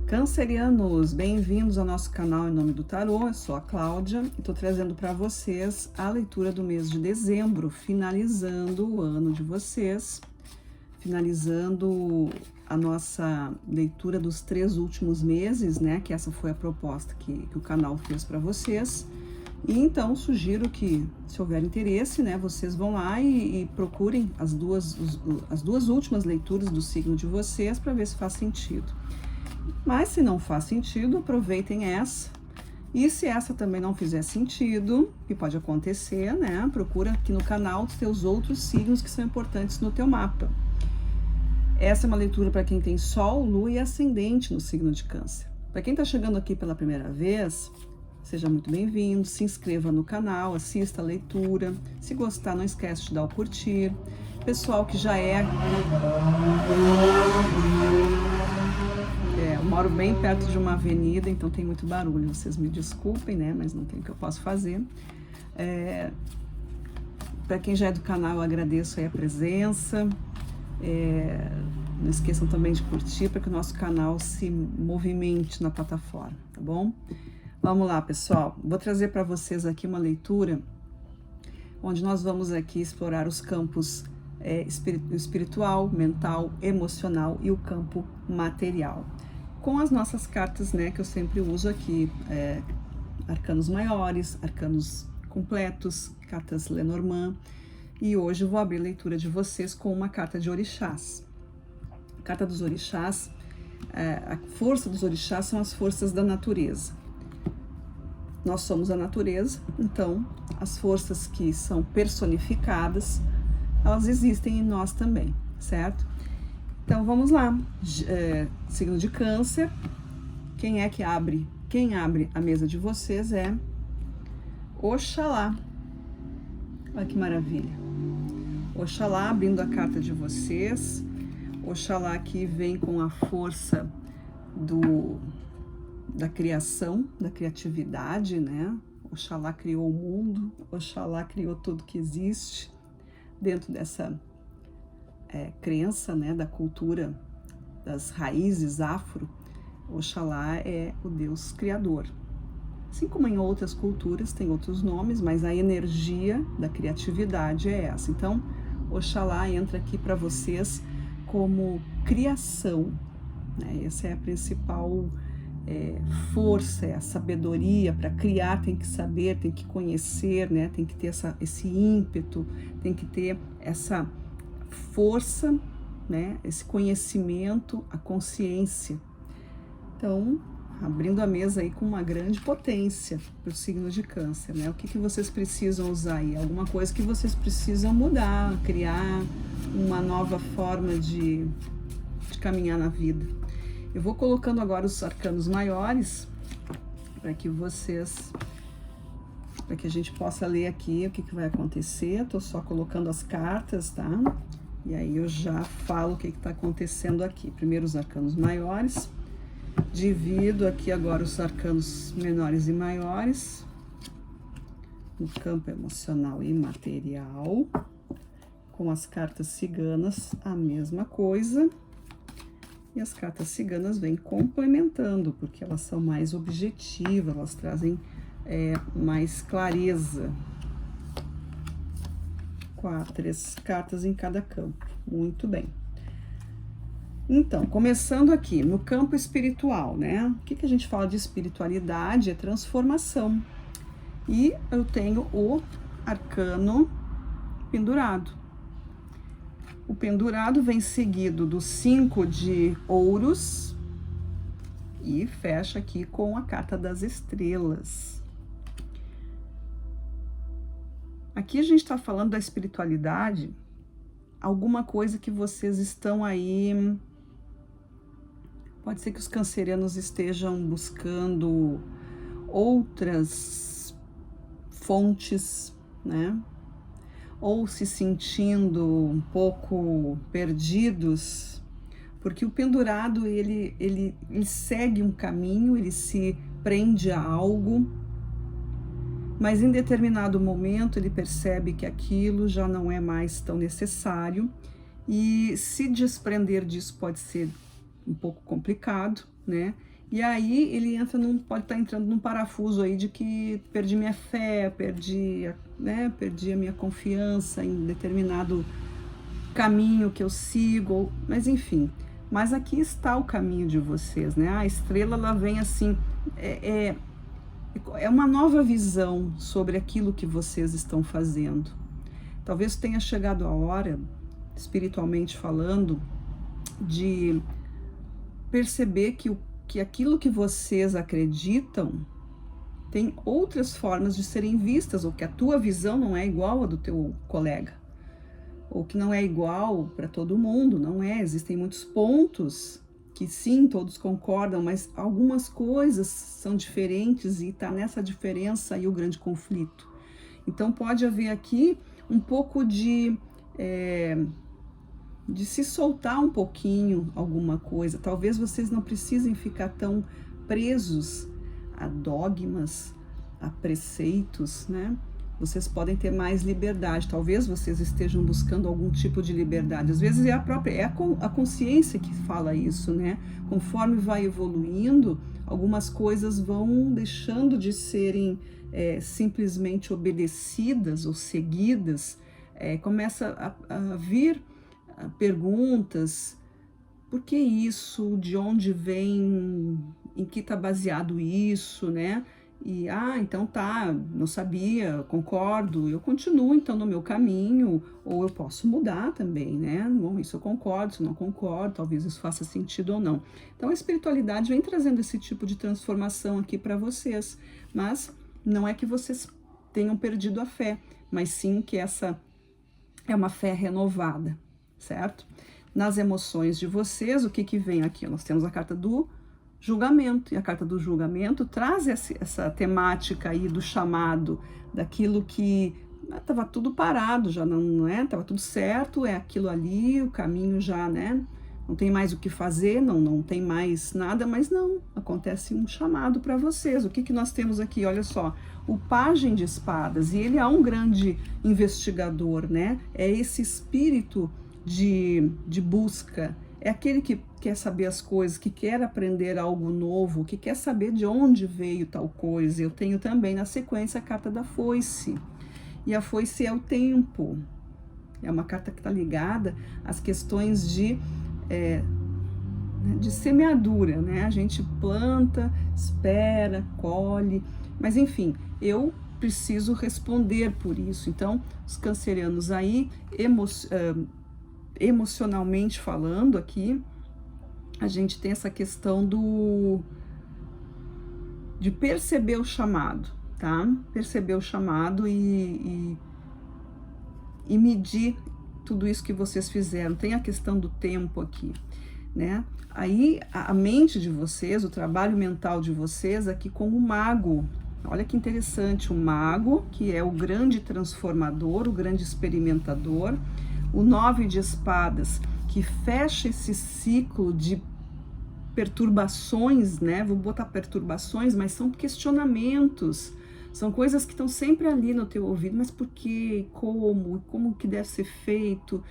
Cancerianos, bem-vindos ao nosso canal Em Nome do Tarô. Eu sou a Cláudia e estou trazendo para vocês a leitura do mês de dezembro, finalizando o ano de vocês, finalizando a nossa leitura dos 3 últimos meses, né? Que essa foi a proposta que o canal fez para vocês. E então sugiro que, se houver interesse, né, vocês vão lá e procurem as duas últimas leituras do signo de vocês para ver se faz sentido. Mas se não faz sentido, aproveitem essa. E se essa também não fizer sentido, que pode acontecer, né? Procura aqui no canal os teus outros signos que são importantes no teu mapa. Essa é uma leitura para quem tem Sol, Lua e Ascendente no signo de Câncer. Para quem está chegando aqui pela primeira vez, seja muito bem-vindo, se inscreva no canal, assista a leitura. Se gostar, não esquece de dar o curtir. Pessoal que já eu moro bem perto de uma avenida, então tem muito barulho, vocês me desculpem, né, mas não tem o que eu posso fazer. Para quem já é do canal, eu agradeço aí a presença. Não esqueçam também de curtir para que o nosso canal se movimente na plataforma, tá bom? Vamos lá, pessoal. Vou trazer para vocês aqui uma leitura onde nós vamos aqui explorar os campos espiritual, mental, emocional e o campo material. Com as nossas cartas, né, que eu sempre uso aqui, arcanos maiores, arcanos completos, cartas Lenormand. E hoje eu vou abrir a leitura de vocês com uma carta de orixás. A carta dos orixás, a força dos orixás são as forças da natureza. Nós somos a natureza, então as forças que são personificadas, elas existem em nós também, certo? Então vamos lá, signo de Câncer. Quem abre a mesa de vocês é Oxalá. Olha que maravilha. Oxalá abrindo a carta de vocês. Oxalá que vem com a força da criação, da criatividade, né? Oxalá criou o mundo, Oxalá criou tudo que existe dentro dessa crença, né, da cultura, das raízes afro. Oxalá é o Deus criador. Assim como em outras culturas tem outros nomes, mas a energia da criatividade é essa. Então, Oxalá entra aqui para vocês como criação, né? Essa é a principal força, é a sabedoria. Para criar tem que saber, tem que conhecer, né? Tem que ter esse ímpeto, tem que ter essa força, né? Esse conhecimento, a consciência. Então, abrindo a mesa aí com uma grande potência para o signo de Câncer, né? O que vocês precisam usar aí? Alguma coisa que vocês precisam mudar, criar uma nova forma de caminhar na vida. Eu vou colocando agora os arcanos maiores para que a gente possa ler aqui o que vai acontecer. Estou só colocando as cartas, tá? E aí eu já falo o que está acontecendo aqui. Primeiro os arcanos maiores. Divido aqui agora os arcanos menores e maiores. No campo emocional e material. Com as cartas ciganas, a mesma coisa. E as cartas ciganas vêm complementando, porque elas são mais objetivas, elas trazem mais clareza. 3 cartas em cada campo. Muito bem. Então, começando aqui no campo espiritual, né? O que a gente fala de espiritualidade? É transformação. E eu tenho o arcano pendurado. O pendurado vem seguido do 5 de ouros e fecha aqui com a carta das estrelas. Aqui a gente está falando da espiritualidade, alguma coisa que vocês estão aí. Pode ser que os cancerianos estejam buscando outras fontes, né? Ou se sentindo um pouco perdidos, porque o pendurado, ele segue um caminho, ele se prende a algo, mas em determinado momento ele percebe que aquilo já não é mais tão necessário e se desprender disso pode ser um pouco complicado, né? E aí ele pode estar entrando num parafuso aí de que perdi minha fé, perdi a minha confiança em determinado caminho que eu sigo, mas enfim. Mas aqui está o caminho de vocês, né? A estrela, ela vem assim, é uma nova visão sobre aquilo que vocês estão fazendo. Talvez tenha chegado a hora, espiritualmente falando, de perceber que aquilo que vocês acreditam tem outras formas de serem vistas, ou que a tua visão não é igual à do teu colega, ou que não é igual para todo mundo, não é. Existem muitos pontos que sim, todos concordam, mas algumas coisas são diferentes e está nessa diferença aí o grande conflito. Então pode haver aqui um pouco de se soltar um pouquinho alguma coisa. Talvez vocês não precisem ficar tão presos a dogmas, a preceitos, né? Vocês podem ter mais liberdade. Talvez vocês estejam buscando algum tipo de liberdade. Às vezes é a consciência que fala isso, né? Conforme vai evoluindo, algumas coisas vão deixando de serem simplesmente obedecidas ou seguidas. Começa a vir perguntas: por que isso? De onde vem? Em que está baseado isso, né? E, então tá, não sabia, concordo, eu continuo então no meu caminho, ou eu posso mudar também, né? Bom, isso eu concordo, isso eu não concordo, talvez isso faça sentido ou não. Então a espiritualidade vem trazendo esse tipo de transformação aqui para vocês, mas não é que vocês tenham perdido a fé, mas sim que essa é uma fé renovada, certo? Nas emoções de vocês, o que vem aqui? Nós temos a carta do julgamento, e a carta do julgamento traz essa temática aí do chamado, daquilo que estava tudo parado, já não é, estava tudo certo, é aquilo ali, o caminho já, né, não tem mais o que fazer, não tem mais nada, mas não, acontece um chamado para vocês. O que nós temos aqui? Olha só, o pajem de espadas, e ele é um grande investigador, né, é esse espírito de busca, é aquele que quer saber as coisas, que quer aprender algo novo, que quer saber de onde veio tal coisa. Eu tenho também na sequência a carta da foice, e a foice é o tempo, é uma carta que está ligada às questões de semeadura, né? A gente planta, espera, colhe, mas enfim, eu preciso responder por isso. Então, os cancerianos aí, emocionalmente falando aqui, a gente tem essa questão de perceber o chamado, tá? Perceber o chamado e medir tudo isso que vocês fizeram. Tem a questão do tempo aqui, né? Aí a mente de vocês, o trabalho mental de vocês aqui com o mago. Olha que interessante, o mago, que é o grande transformador, o grande experimentador. O 9 de espadas, que fecha esse ciclo de perturbações, né? Vou botar perturbações, mas são questionamentos, são coisas que estão sempre ali no teu ouvido. Mas por quê? Como que deve ser feito?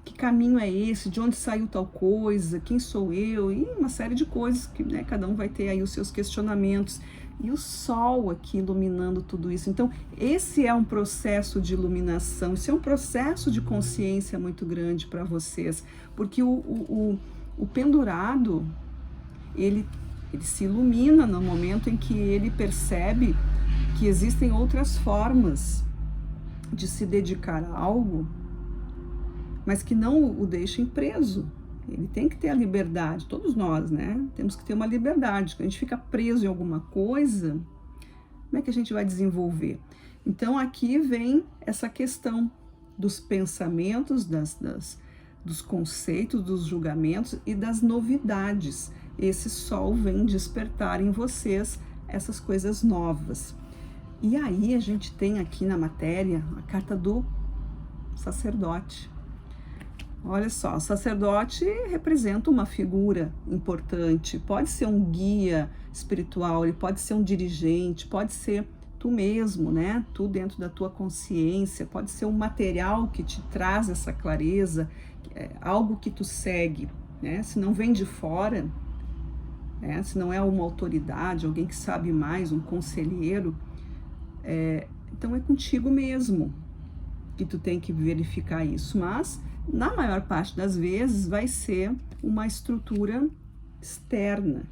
Que caminho é esse? De onde saiu tal coisa? Quem sou eu? E uma série de coisas que, né, cada um vai ter aí os seus questionamentos. E o sol aqui iluminando tudo isso. Então, esse é um processo de iluminação, esse é um processo de consciência muito grande para vocês, porque o pendurado, ele se ilumina no momento em que ele percebe que existem outras formas de se dedicar a algo, mas que não o deixem preso. Ele tem que ter a liberdade, todos nós, né? Temos que ter uma liberdade. Quando a gente fica preso em alguma coisa, como é que a gente vai desenvolver? Então aqui vem essa questão dos pensamentos, dos conceitos, dos julgamentos e das novidades. Esse sol vem despertar em vocês essas coisas novas. E aí a gente tem aqui na matéria a carta do sacerdote. Olha só, o sacerdote representa uma figura importante, pode ser um guia espiritual, ele pode ser um dirigente, pode ser tu mesmo, né? Tu dentro da tua consciência, pode ser um material que te traz essa clareza, algo que tu segue, né? Se não vem de fora, né? Se não é uma autoridade, alguém que sabe mais, um conselheiro, então é contigo mesmo que tu tem que verificar isso. Mas, na maior parte das vezes, vai ser uma estrutura externa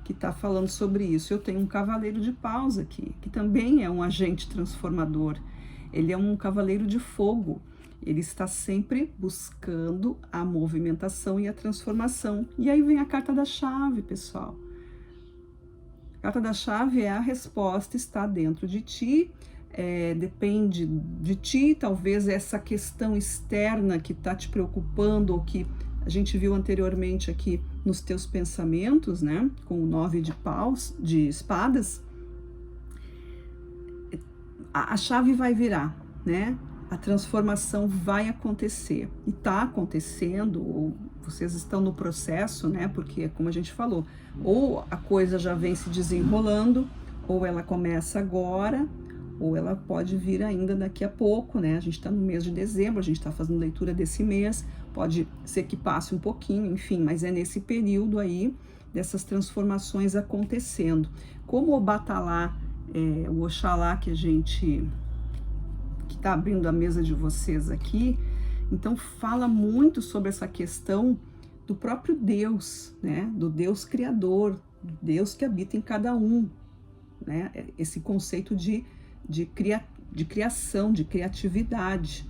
que está falando sobre isso. Eu tenho um cavaleiro de paus aqui, que também é um agente transformador. Ele é um cavaleiro de fogo. Ele está sempre buscando a movimentação e a transformação. E aí vem a carta da chave, pessoal. A carta da chave é a resposta, está dentro de ti, depende de ti. Talvez essa questão externa que está te preocupando, ou que a gente viu anteriormente aqui nos teus pensamentos, né, com o 9 de paus, de espadas, a chave vai virar, né? A transformação vai acontecer, e está acontecendo, ou vocês estão no processo, né? Porque, como a gente falou, ou a coisa já vem se desenrolando, ou ela começa agora, ou ela pode vir ainda daqui a pouco, né? A gente está no mês de dezembro, a gente está fazendo leitura desse mês, pode ser que passe um pouquinho, enfim, mas é nesse período aí dessas transformações acontecendo. Como o Batalá, o Oxalá que está abrindo a mesa de vocês aqui, então fala muito sobre essa questão do próprio Deus, né? Do Deus Criador, do Deus que habita em cada um, né? Esse conceito de criação, de criatividade.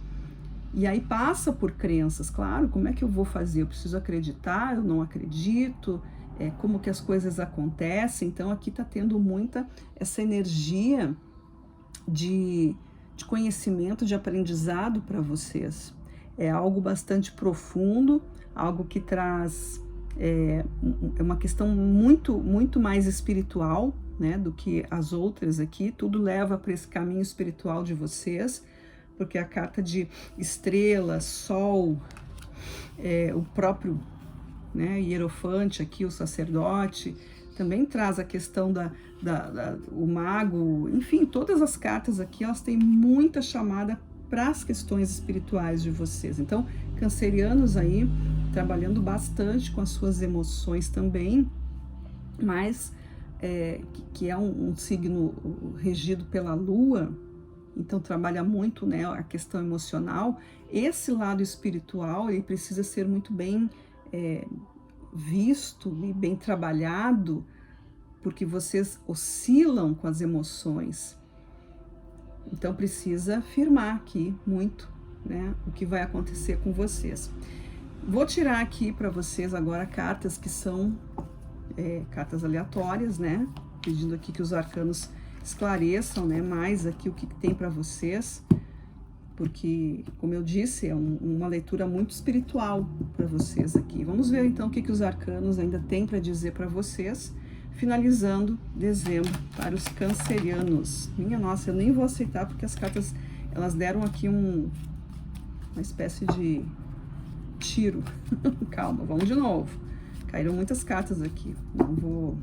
E aí passa por crenças, claro, como é que eu vou fazer? Eu preciso acreditar, eu não acredito, como que as coisas acontecem. Então aqui está tendo muita essa energia de conhecimento, de aprendizado para vocês. É algo bastante profundo, algo que traz uma questão muito mais espiritual, né, do que as outras aqui. Tudo leva para esse caminho espiritual de vocês, porque a carta de estrela, sol, o próprio, né, hierofante aqui, o sacerdote, também traz a questão o mago, enfim, todas as cartas aqui, elas têm muita chamada para as questões espirituais de vocês. Então, cancerianos aí, trabalhando bastante com as suas emoções também, mas que é um signo regido pela lua, então trabalha muito, né, a questão emocional. Esse lado espiritual, ele precisa ser muito bem visto e bem trabalhado, porque vocês oscilam com as emoções. Então precisa firmar aqui muito, né, o que vai acontecer com vocês. Vou tirar aqui para vocês agora cartas que são cartas aleatórias, né, pedindo aqui que os arcanos esclareçam, né, mais aqui o que tem para vocês, porque, como eu disse, é uma leitura muito espiritual para vocês aqui. Vamos ver então o que os arcanos ainda têm para dizer para vocês, finalizando dezembro para os cancerianos. Minha nossa, eu nem vou aceitar, porque as cartas, elas deram aqui uma espécie de tiro. Calma, vamos de novo. Caíram muitas cartas aqui, não vou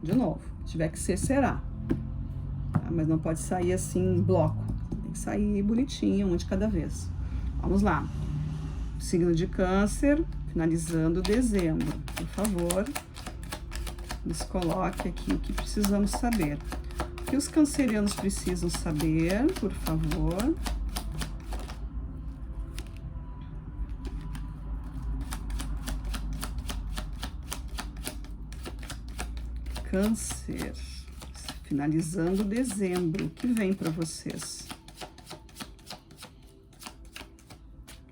de novo. Se tiver que ser, será. Tá? Mas não pode sair assim em bloco, tem que sair bonitinho, um de cada vez. Vamos lá. Signo de Câncer, finalizando dezembro. Por favor, nos coloque aqui o que precisamos saber. O que os cancerianos precisam saber, por favor. Câncer, finalizando dezembro, o que vem para vocês?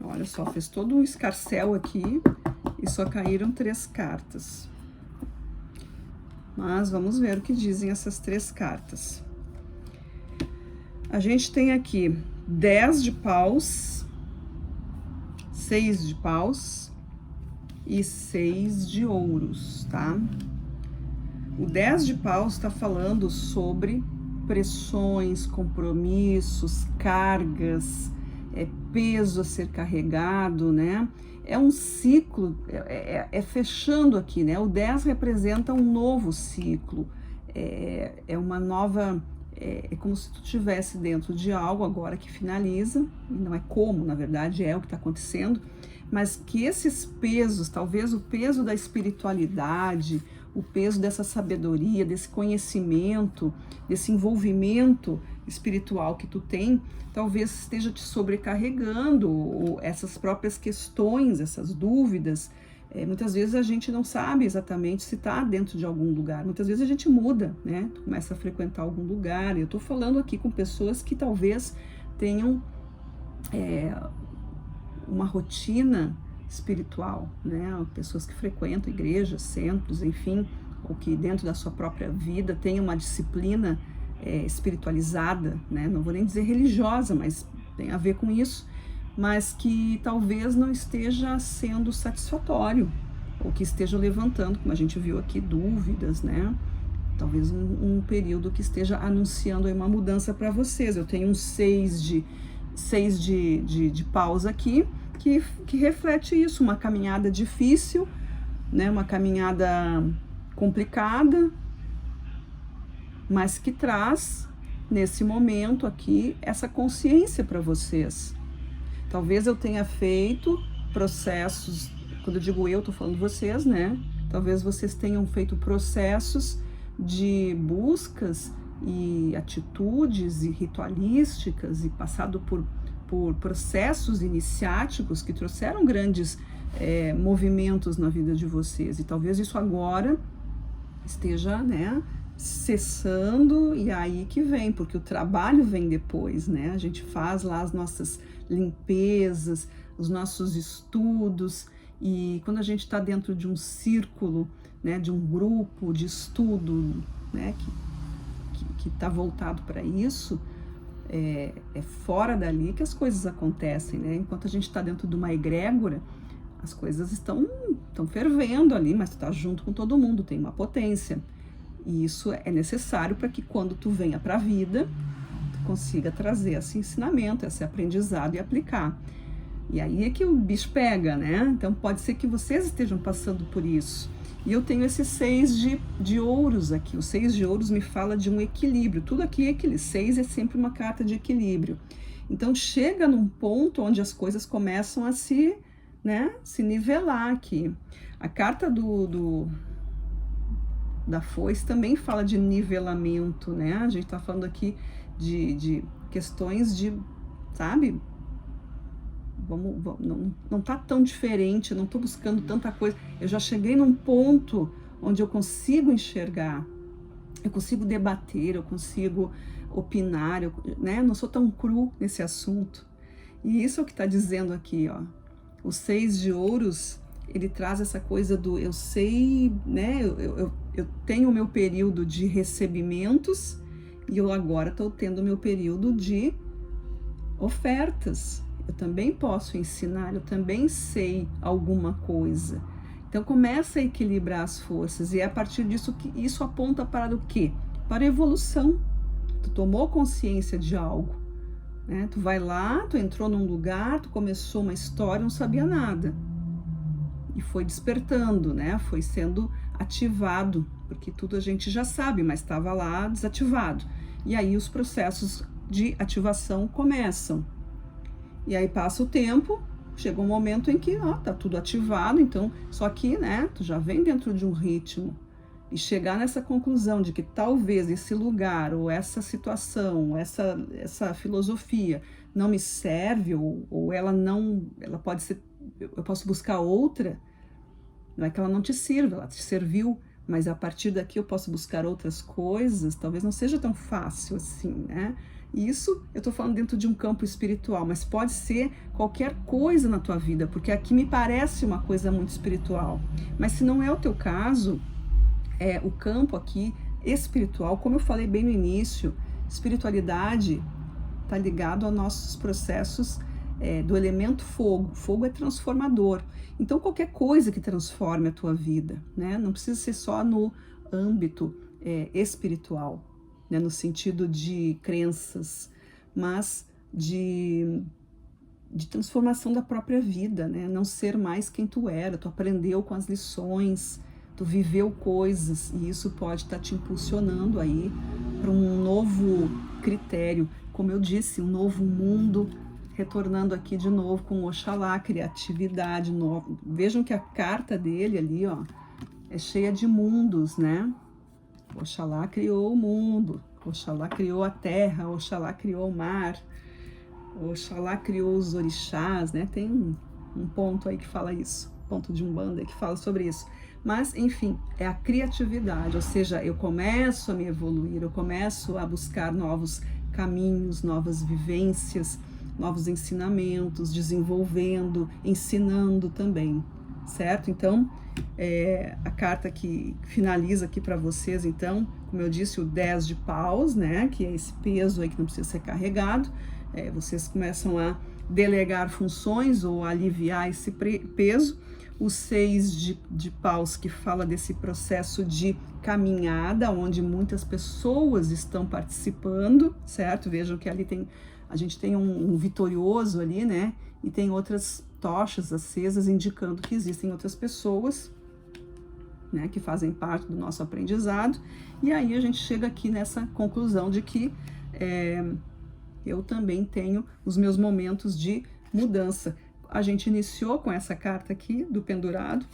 Olha só, fez todo um escarcéu aqui e só caíram 3 cartas. Mas vamos ver o que dizem essas 3 cartas. A gente tem aqui 10 de paus, 6 de paus e 6 de ouros, tá? O 10 de paus está falando sobre pressões, compromissos, cargas, peso a ser carregado, né? É um ciclo, fechando aqui, né? O 10 representa um novo ciclo, é uma nova, como se tu estivesse dentro de algo agora que finaliza, não é como, na verdade, é o que está acontecendo, mas que esses pesos, talvez o peso da espiritualidade, o peso dessa sabedoria, desse conhecimento, desse envolvimento espiritual que tu tem, talvez esteja te sobrecarregando, ou essas próprias questões, essas dúvidas. Muitas vezes a gente não sabe exatamente se está dentro de algum lugar. Muitas vezes a gente muda, né? Tu começa a frequentar algum lugar. Eu estou falando aqui com pessoas que talvez tenham uma rotina espiritual, né? Pessoas que frequentam igrejas, centros, enfim, ou que dentro da sua própria vida tem uma disciplina espiritualizada, né? Não vou nem dizer religiosa, mas tem a ver com isso, mas que talvez não esteja sendo satisfatório, ou que esteja levantando, como a gente viu aqui, dúvidas, né? Talvez um período que esteja anunciando aí uma mudança para vocês. Eu tenho um 6 de pausa aqui, que reflete isso, uma caminhada difícil, né? Uma caminhada complicada, mas que traz, nesse momento aqui, essa consciência para vocês. Talvez eu tenha feito processos, quando eu digo eu, estou falando vocês, né? Talvez vocês tenham feito processos de buscas e atitudes e ritualísticas e passado por processos iniciáticos que trouxeram grandes movimentos na vida de vocês. E talvez isso agora esteja, né, cessando, e aí que vem, porque o trabalho vem depois, né? A gente faz lá as nossas limpezas, os nossos estudos, e quando a gente está dentro de um círculo, né, de um grupo de estudo, né, que está voltado para isso, é fora dali que as coisas acontecem, né? Enquanto a gente está dentro de uma egrégora, as coisas estão fervendo ali, mas tu está junto com todo mundo, tem uma potência. E isso é necessário para que quando tu venha para a vida, tu consiga trazer esse ensinamento, esse aprendizado e aplicar. E aí é que o bicho pega, né? Então pode ser que vocês estejam passando por isso. E eu tenho esse 6 de ouros aqui. O 6 de ouros me fala de um equilíbrio. Tudo aqui é equilíbrio. 6 é sempre uma carta de equilíbrio. Então chega num ponto onde as coisas começam a se nivelar aqui. A carta da foice também fala de nivelamento, né? A gente tá falando aqui de questões de, sabe? Não tá tão diferente, eu não tô buscando tanta coisa. Eu já cheguei num ponto onde eu consigo enxergar, eu consigo debater, eu consigo opinar, né? Não sou tão cru nesse assunto. E isso é o que tá dizendo aqui, ó. O 6 de ouros, ele traz essa coisa do eu sei, né? Eu tenho o meu período de recebimentos e eu agora estou tendo o meu período de ofertas. Eu também posso ensinar, eu também sei alguma coisa. Então começa a equilibrar as forças, e é a partir disso que isso aponta para o quê? Para a evolução. Tu tomou consciência de algo, né? Tu vai lá, tu entrou num lugar, tu começou uma história, não sabia nada. E foi despertando, né? Foi sendo ativado, porque tudo a gente já sabe, mas estava lá desativado. E aí os processos de ativação começam. E aí passa o tempo, chega um momento em que tá tudo ativado, então, só que, né, tu já vem dentro de um ritmo. E chegar nessa conclusão de que talvez esse lugar, ou essa situação, essa filosofia não me serve, ou ela pode ser, eu posso buscar outra. Não é que ela não te sirva, ela te serviu, mas a partir daqui eu posso buscar outras coisas, talvez não seja tão fácil assim, né? E isso eu tô falando dentro de um campo espiritual, mas pode ser qualquer coisa na tua vida, porque aqui me parece uma coisa muito espiritual. Mas se não é o teu caso, o campo aqui espiritual, como eu falei bem no início, espiritualidade tá ligado aos nossos processos do elemento fogo. Fogo é transformador. Então qualquer coisa que transforme a tua vida, né? Não precisa ser só no âmbito espiritual, né? No sentido de crenças, mas de transformação da própria vida, né? Não ser mais quem tu era, tu aprendeu com as lições, tu viveu coisas, e isso pode estar te impulsionando aí para um novo critério, como eu disse, um novo mundo, retornando aqui de novo com Oxalá, criatividade nova. Vejam que a carta dele ali, ó, é cheia de mundos, né? Oxalá criou o mundo, Oxalá criou a terra, Oxalá criou o mar, Oxalá criou os orixás, né? Tem um ponto aí que fala isso, ponto de Umbanda que fala sobre isso. Mas, enfim, é a criatividade, ou seja, eu começo a me evoluir, eu começo a buscar novos caminhos, novas vivências, novos ensinamentos, desenvolvendo, ensinando também, certo? Então, a carta que finaliza aqui para vocês, então, como eu disse, o 10 de paus, né? Que é esse peso aí que não precisa ser carregado. Vocês começam a delegar funções ou aliviar esse peso. O 6 de paus, que fala desse processo de caminhada, onde muitas pessoas estão participando, certo? Vejam que ali a gente tem um vitorioso ali, né? E tem outras tochas acesas indicando que existem outras pessoas, né, que fazem parte do nosso aprendizado. E aí a gente chega aqui nessa conclusão de que eu também tenho os meus momentos de mudança. A gente iniciou com essa carta aqui do pendurado,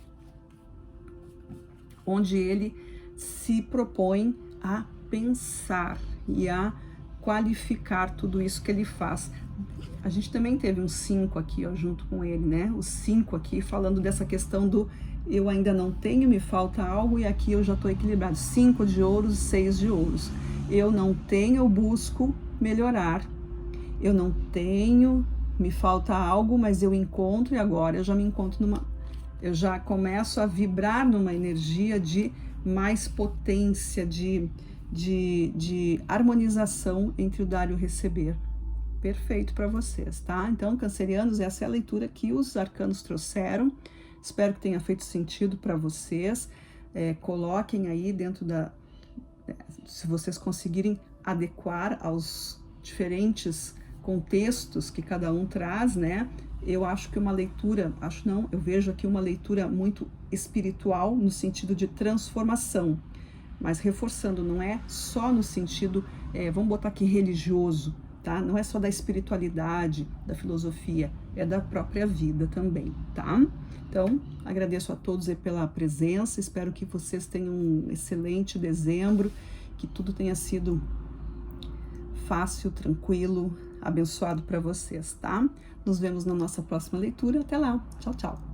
onde ele se propõe a pensar e a qualificar tudo isso que ele faz. A gente também teve um 5 aqui, ó, junto com ele, né? O 5 aqui falando dessa questão do eu ainda não tenho, me falta algo, e aqui eu já estou equilibrado. 5 de ouros, 6 de ouros. Eu não tenho, eu busco melhorar. Eu não tenho, me falta algo, mas eu encontro, e agora eu já me encontro eu já começo a vibrar numa energia de mais potência, de harmonização entre o dar e o receber. Perfeito para vocês, tá? Então, cancerianos, essa é a leitura que os arcanos trouxeram. Espero que tenha feito sentido para vocês. Coloquem aí dentro se vocês conseguirem adequar aos diferentes contextos que cada um traz, né? Eu acho que uma leitura, eu vejo aqui uma leitura muito espiritual no sentido de transformação, mas reforçando, não é só no sentido, vamos botar aqui religioso, tá? Não é só da espiritualidade, da filosofia, é da própria vida também, tá? Então, agradeço a todos aí pela presença, espero que vocês tenham um excelente dezembro, que tudo tenha sido fácil, tranquilo, abençoado para vocês, tá? Nos vemos na nossa próxima leitura. Até lá. Tchau, tchau.